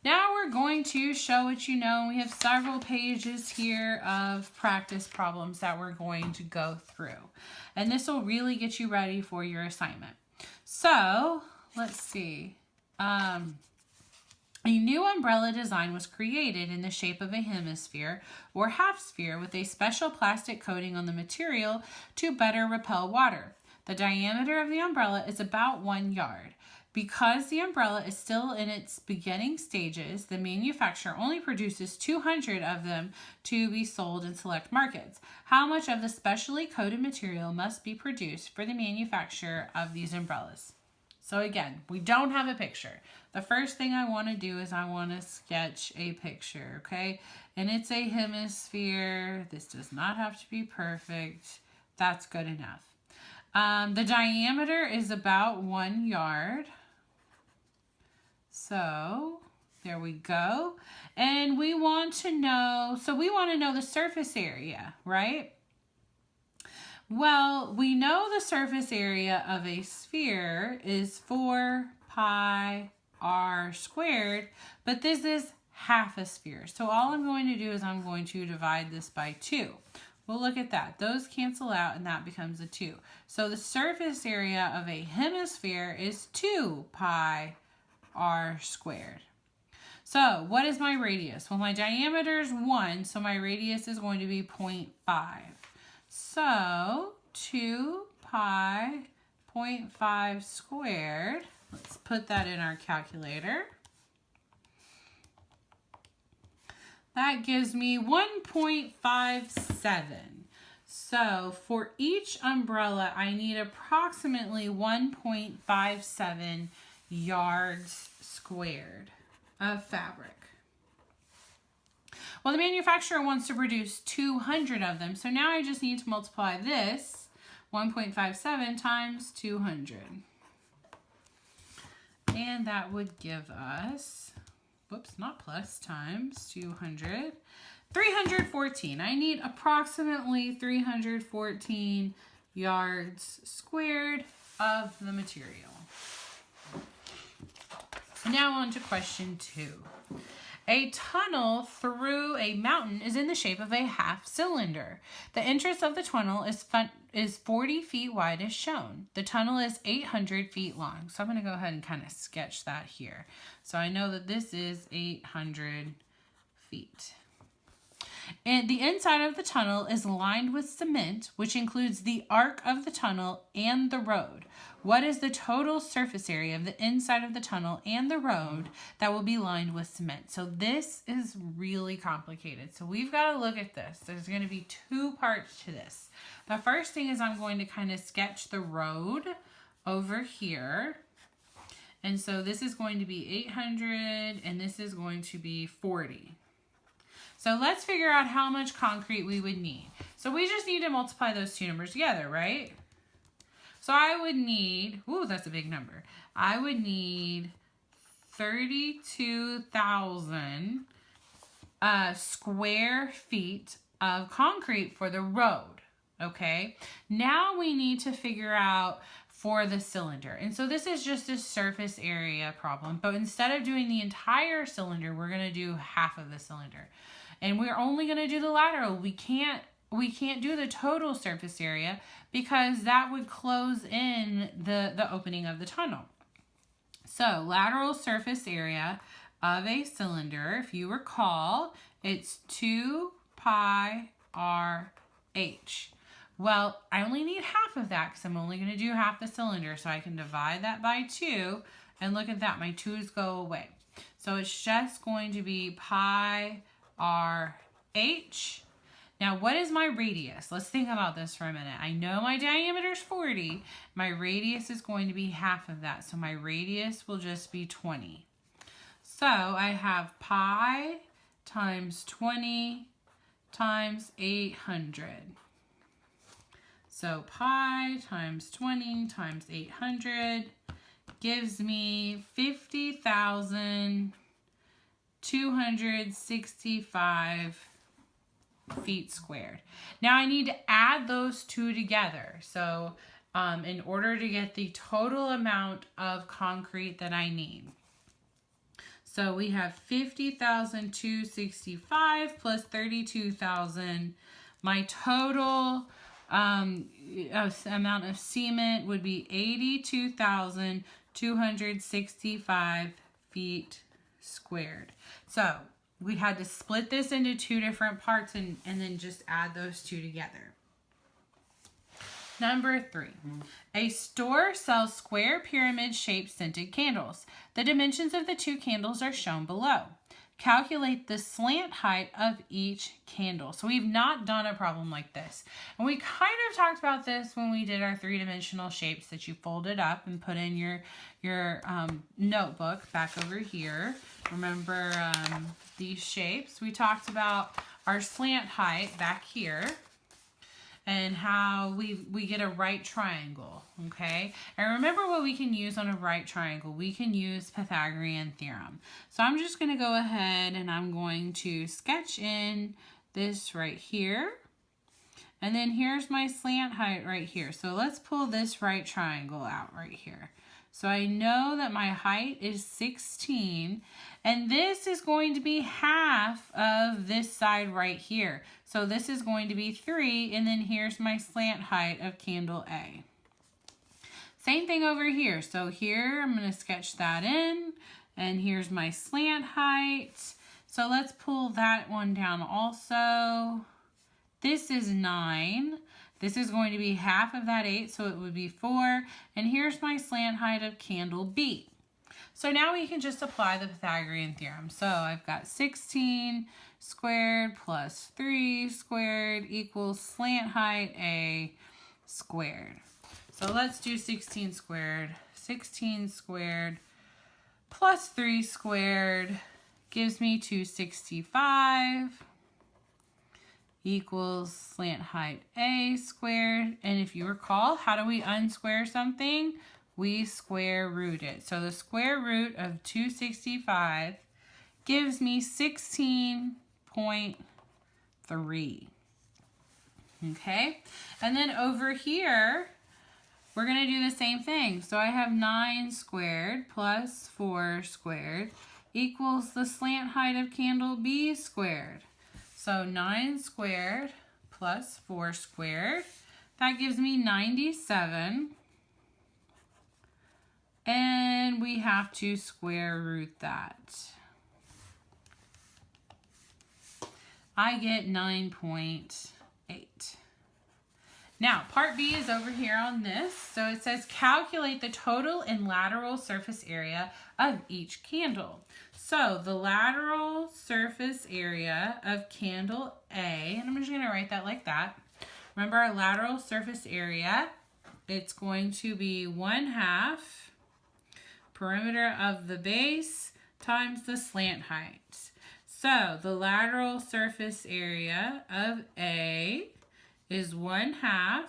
Now we're going to show what you know. We have several pages here of practice problems that we're going to go through. And this will really get you ready for your assignment. So, let's see. A new umbrella design was created in the shape of a hemisphere or half sphere with a special plastic coating on the material to better repel water. The diameter of the umbrella is about 1 yard. Because the umbrella is still in its beginning stages, the manufacturer only produces 200 of them to be sold in select markets. How much of the specially coated material must be produced for the manufacture of these umbrellas? So again, we don't have a picture. The first thing I want to do is I want to sketch a picture, okay? And it's a hemisphere. This does not have to be perfect. That's good enough. The diameter is about 1 yard. So there we go. And we want to know, the surface area, right? Well, we know the surface area of a sphere is 4 pi r squared, but this is half a sphere. So all I'm going to do is I'm going to divide this by 2. Well, look at that. Those cancel out and that becomes a 2. So the surface area of a hemisphere is 2 pi r squared. So what is my radius? Well, my diameter is 1, so my radius is going to be 0.5. So 2 pi 0.5 squared, let's put that in our calculator. That gives me 1.57. So for each umbrella, I need approximately 1.57 yards squared of fabric. Well, the manufacturer wants to produce 200 of them, so now I just need to multiply this 1.57 times 200. And that would give us, whoops, not plus, times 200, 314. I need approximately 314 yards squared of the material. Now on to question 2. A tunnel through a mountain is in the shape of a half cylinder. The entrance of the tunnel is 40 feet wide as shown. The tunnel is 800 feet long. So I'm going to go ahead and kind of sketch that here. So I know that this is 800 feet. And the inside of the tunnel is lined with cement, which includes the arc of the tunnel and the road. What is the total surface area of the inside of the tunnel and the road that will be lined with cement? So this is really complicated. So we've got to look at this. There's going to be 2 parts to this. The first thing is I'm going to kind of sketch the road over here. And so this is going to be 800 and this is going to be 40. So let's figure out how much concrete we would need. So we just need to multiply those 2 numbers together, right? So I would need, ooh, that's a big number. I would need 32,000 square feet of concrete for the road, okay? Now we need to figure out for the cylinder. And so this is just a surface area problem, but instead of doing the entire cylinder, we're gonna do half of the cylinder. And we're only gonna do the lateral. We can't do the total surface area because that would close in the opening of the tunnel. So lateral surface area of a cylinder, if you recall, it's 2 pi r h. Well, I only need half of that because I'm only going to do half the cylinder, so I can divide that by 2, and look at that, my 2's go away. So it's just going to be pi r h. Now, what is my radius? Let's think about this for a minute. I know my diameter is 40. My radius is going to be half of that. So my radius will just be 20. So I have pi times 20 times 800. So pi times 20 times 800 gives me 50,265 feet squared. Now I need to add those 2 together. So in order to get the total amount of concrete that I need. So we have 50,265 plus 32,000. My total amount of cement would be 82,265 feet squared. So we had to split this into two different parts and then just add those two together. Number 3, a store sells square pyramid-shaped scented candles. The dimensions of the two candles are shown below. Calculate the slant height of each candle. So we've not done a problem like this. And we kind of talked about this when we did our three-dimensional shapes that you folded up and put in your notebook back over here. Remember these shapes? We talked about our slant height back here and how we get a right triangle, okay? And remember what we can use on a right triangle. We can use Pythagorean Theorem. So I'm just gonna go ahead and I'm going to sketch in this right here. And then here's my slant height right here. So let's pull this right triangle out right here. So I know that my height is 16, and this is going to be half of this side right here. So this is going to be 3, and then here's my slant height of candle A. Same thing over here. So here I'm going to sketch that in, and here's my slant height. So let's pull that one down also. This is 9. This is going to be half of that 8, so it would be 4. And here's my slant height of candle B. So now we can just apply the Pythagorean Theorem. So I've got 16 squared plus 3 squared equals slant height A squared. So let's do 16 squared. 16 squared plus 3 squared gives me 265. Equals slant height A squared. And if you recall, how do we unsquare something? We square root it. So the square root of 265 gives me 16.3. Okay? And then over here, we're going to do the same thing. So I have 9 squared plus 4 squared equals the slant height of candle B squared. So 9 squared plus 4 squared, that gives me 97. And we have to square root that. I get 9.8. Now, part B is over here on this. So it says calculate the total and lateral surface area of each candle. So the lateral surface area of candle A, and I'm just going to write that like that. Remember our lateral surface area, it's going to be 1/2 perimeter of the base times the slant height. So the lateral surface area of A is 1/2.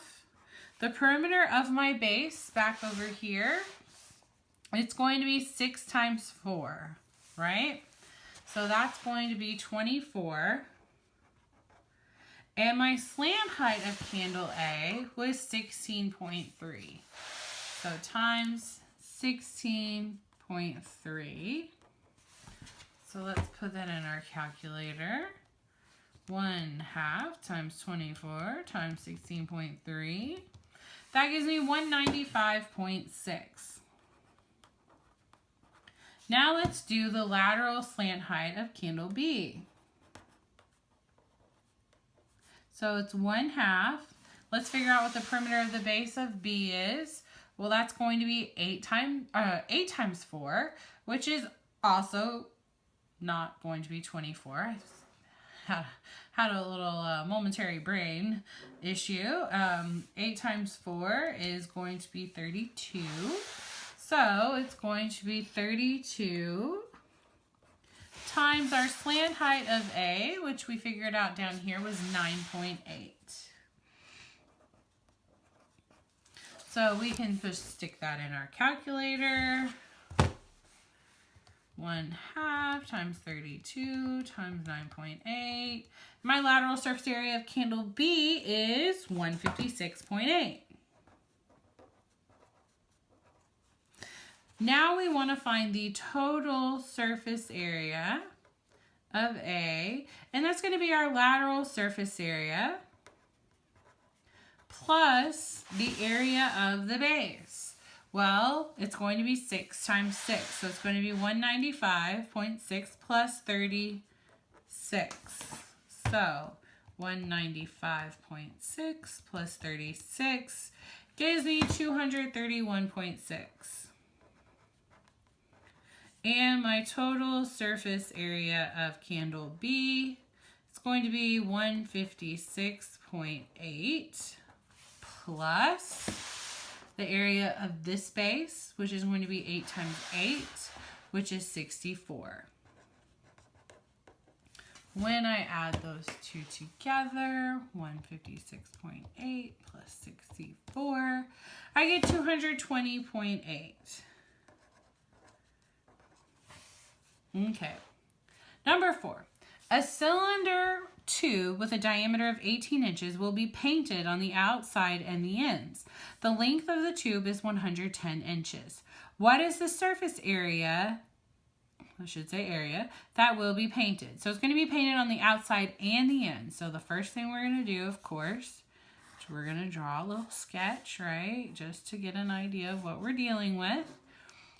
The perimeter of my base back over here, it's going to be 6 times 4, right? So that's going to be 24. And my slant height of candle A was 16.3. So times 16.3. So let's put that in our calculator. 1/2 times 24 times 16.3. That gives me 195.6. Now let's do the lateral slant height of candle B. So it's 1/2. Let's figure out what the perimeter of the base of B is. Well, that's going to be 8 times 4, which is also not going to be 24. I had a little momentary brain issue. 8 times 4 is going to be 32. So it's going to be 32 times our slant height of A, which we figured out down here was 9.8. So we can just stick that in our calculator. 1/2 times 32 times 9.8. My lateral surface area of candle B is 156.8. Now we want to find the total surface area of A, and that's going to be our lateral surface area plus the area of the base. Well, it's going to be 6 times 6, so it's going to be 195.6 plus 36. So 195.6 plus 36 gives me 231.6. And my total surface area of candle B is going to be 156.8 plus the area of this base, which is going to be 8 times 8, which is 64. When I add those two together, 156.8 plus 64, I get 220.8. Okay. Number 4. A cylinder tube with a diameter of 18 inches will be painted on the outside and the ends. The length of the tube is 110 inches. What is the surface area, that will be painted? So it's going to be painted on the outside and the ends. So the first thing we're going to do, of course, is we're going to draw a little sketch, right? Just to get an idea of what we're dealing with.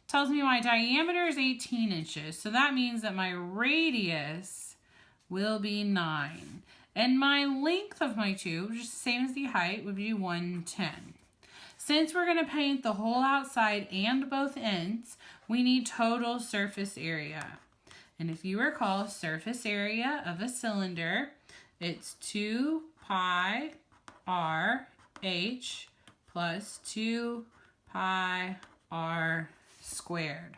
Tells me my diameter is 18 inches. So that means that my radius will be 9. And my length of my tube, just the same as the height, would be 110. Since we're going to paint the whole outside and both ends, we need total surface area. And if you recall, surface area of a cylinder, it's 2 pi r h plus 2 pi r squared.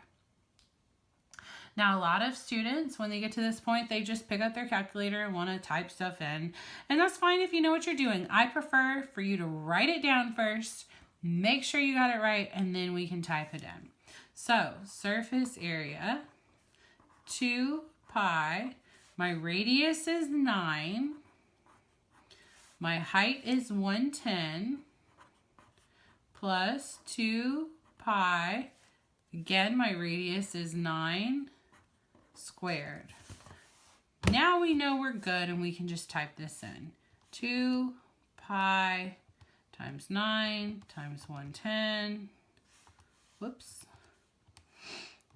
Now, a lot of students, when they get to this point, they just pick up their calculator and want to type stuff in. And that's fine if you know what you're doing. I prefer for you to write it down first, make sure you got it right, and then we can type it in. So, surface area, 2 pi, my radius is 9, my height is 110, plus 2 pi, again, my radius is 9 squared. Now we know we're good and we can just type this in. 2 pi times 9 times 110, whoops,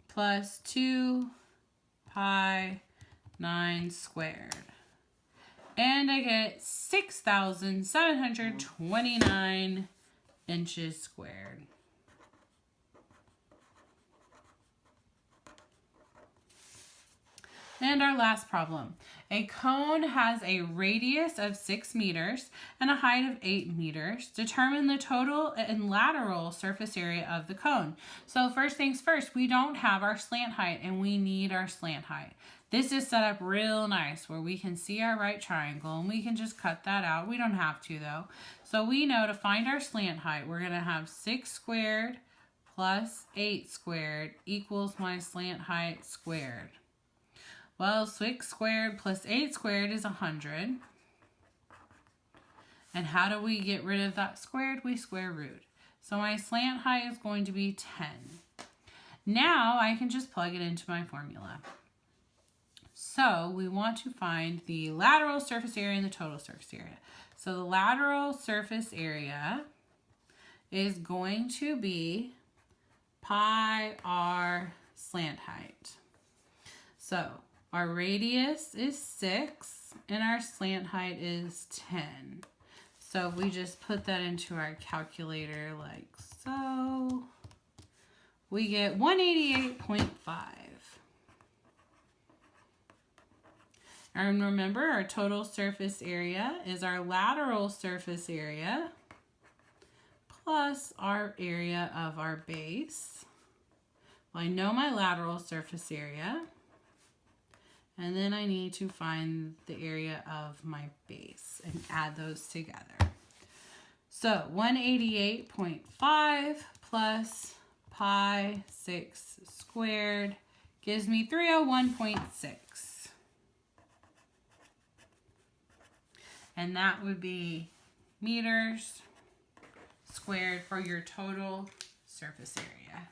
plus 2 pi 9 squared. And I get 6,729 inches squared. And our last problem. A cone has a radius of 6 meters and a height of 8 meters. Determine the total and lateral surface area of the cone. So first things first, we don't have our slant height and we need our slant height. This is set up real nice where we can see our right triangle and we can just cut that out. We don't have to though. So we know to find our slant height, we're going to have 6 squared plus 8 squared equals my slant height squared. Well, 6 squared plus 8 squared is 100. And how do we get rid of that squared? We square root. So my slant height is going to be 10. Now I can just plug it into my formula. So we want to find the lateral surface area and the total surface area. So the lateral surface area is going to be pi r slant height. So our radius is 6 and our slant height is 10. So if we just put that into our calculator like so, we get 188.5. And remember, our total surface area is our lateral surface area plus our area of our base. Well, I know my lateral surface area. And then I need to find the area of my base and add those together. So 188.5 plus pi 6 squared gives me 301.6. And that would be meters squared for your total surface area.